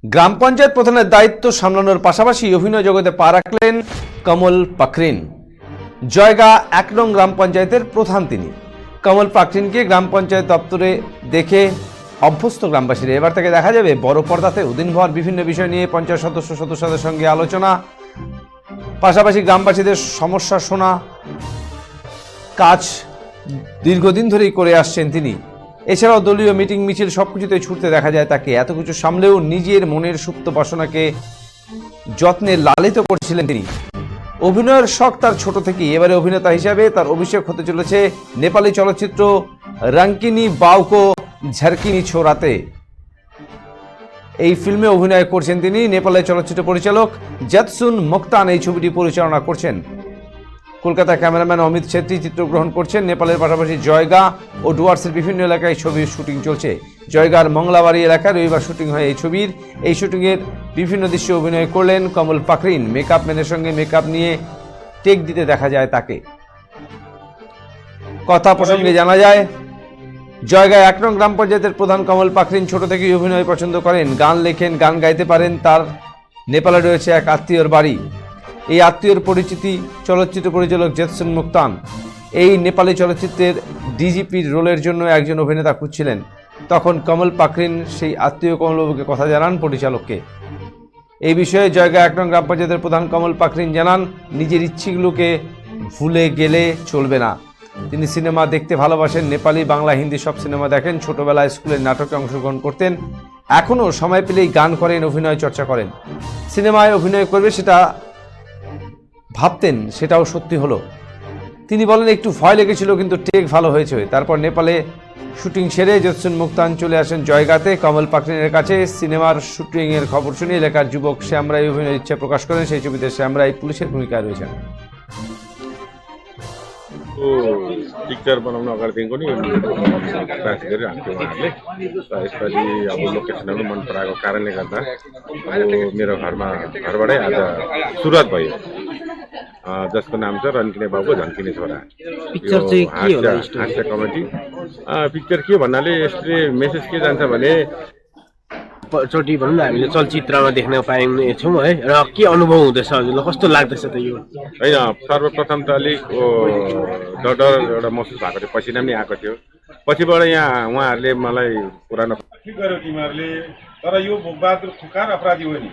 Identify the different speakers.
Speaker 1: গ্রাম পঞ্চায়েত প্রধানের দায়িত্ব সামলানোর পাশাপাশি অভিনয় জগতে পা রাখলেন কমল পাকরিন। জয়গা ১ নং গ্রাম পঞ্চায়েতের প্রধান তিনি। কমল পাকরিনকে গ্রাম পঞ্চায়েত দপ্তরে দেখে অভ্যস্ত গ্রামবাসীরা। এবার থেকে দেখা যাবে বড় পর্দাতে দিনভর বিভিন্ন বিষয় নিয়ে পঞ্চায়েত সদস্যদের সঙ্গে আলোচনা, পাশাপাশি গ্রামবাসীদের সমস্যা শোনা কাজ দীর্ঘদিন ধরেই করে আসছেন তিনি। এছাড়াও দলীয় মিটিং মিছিল সবকিছুতে ছুটতে দেখা যায় তাকে। এত কিছু সামলেও নিজের মনের সুপ্ত বাসনাকে যত্নে লালিত করছিলেন তিনি। অভিনয়ের শখ তার ছোট থেকেই। এবারে অভিনেতা হিসাবে তার অভিষেক হতে চলেছে নেপালি চলচ্চিত্র রঙ্কিনী বাউকো ঝারকিনি ছোরাতে। এই ফিল্মে অভিনয় করছেন তিনি। নেপালের চলচ্চিত্র পরিচালক জেতসুন মোক্তান এই ছবিটি পরিচালনা করছেন। কলকাতা ক্যামেরাম্যান অমিত ছেত্রী চিত্রগ্রহণ করছেন। নেপালের পাশাপাশি জয়গা ও ডুয়ার্সের বিভিন্ন এলাকায় ছবির শুটিং চলছে। জয়গার মংলাবাড়ি এলাকায় রবিবার শুটিং হয় এই ছবির। এই শুটিংয়ের বিভিন্ন দৃশ্যে অভিনয় করলেন কমল পাকরিন। মেকআপ ম্যানের সঙ্গে মেকআপ নিয়ে টেক দিতে দেখা যায় তাকে। কথা প্রসঙ্গে জানা যায়, জয়গা ১ নং গ্রাম পঞ্চায়েতের প্রধান কমল পাকরিন ছোট থেকেই অভিনয় পছন্দ করেন। গান লেখেন, গান গাইতে পারেন। তার নেপালে রয়েছে এক আত্মীয়র বাড়ি। এই আত্মীয়র পরিচিতি চলচ্চিত্র পরিচালক জেতসুন মোক্তান। এই নেপালি চলচ্চিত্রের ডিজিপির রোলের জন্য একজন অভিনেতা খুঁজছিলেন। তখন কমল পাকরিন সেই আত্মীয় কমলবাবুকে কথা জানান পরিচালককে। এই বিষয়ে জয়গা ১ নং গ্রাম পঞ্চায়েতের প্রধান কমল পাকরিন জানান, নিজের ইচ্ছেগুলোকে ভুলে গেলে চলবে না। তিনি সিনেমা দেখতে ভালোবাসেন। নেপালি, বাংলা, হিন্দি সব সিনেমা দেখেন। ছোটবেলায় স্কুলের নাটকে অংশগ্রহণ করতেন। এখনও সময় পেলেই গান করেন, অভিনয় চর্চা করেন। সিনেমায় অভিনয় করবে সেটা ভাবতেন, সেটাও সত্যি হলো। তিনি বলেন, একটু ভয় লেগেছিল কিন্তু টেক ভালো হয়েছে। তারপর নেপালে শুটিং সেরে জেতসুন মোক্তান চলে আসেন জয়গাতে কমল পাকরিনের কাছে। সিনেমার শুটিংয়ের খবর শুনে এলাকার যুবক শ্যাম রায় অভিনয়ের ইচ্ছা প্রকাশ করেন। সেই ছবিতে শ্যাম রায় पुलिसের भूमिकाয় রয়েছেন।
Speaker 2: पिक्चर बनाउन अगाडिदेखिको नि प्रयास गरिराख्थ्यो उहाँहरूले। र यसपालि अब लोकेसनहरू मन पराएको कारणले गर्दा अब मेरो घरबाटै आज सुरुवात भयो, जसको नाम छ रन्किने बाबुको झन्किने छोरा।
Speaker 3: पिक्चर चाहिँ के होला?
Speaker 2: हास्य कमेडी पिक्चर के भन्नाले यसले मेसेज के जान्छ भने
Speaker 3: चोटि भनौँ न हामीले चलचित्रमा देख्न पाइनेछौँ है, र के अनुभव हुँदैछ हजुरलाई, कस्तो लाग्दैछ त यो?
Speaker 2: होइन, सर्वप्रथम त अलिक डर एउटा महसुस भएको थियो, पसिना पनि आएको थियो। पछिबाट यहाँ उहाँहरूले मलाई पुरानो
Speaker 4: के गर्यो तिमीहरूले, तर यो भोगबहादुर खुकार अपराधी हो नि।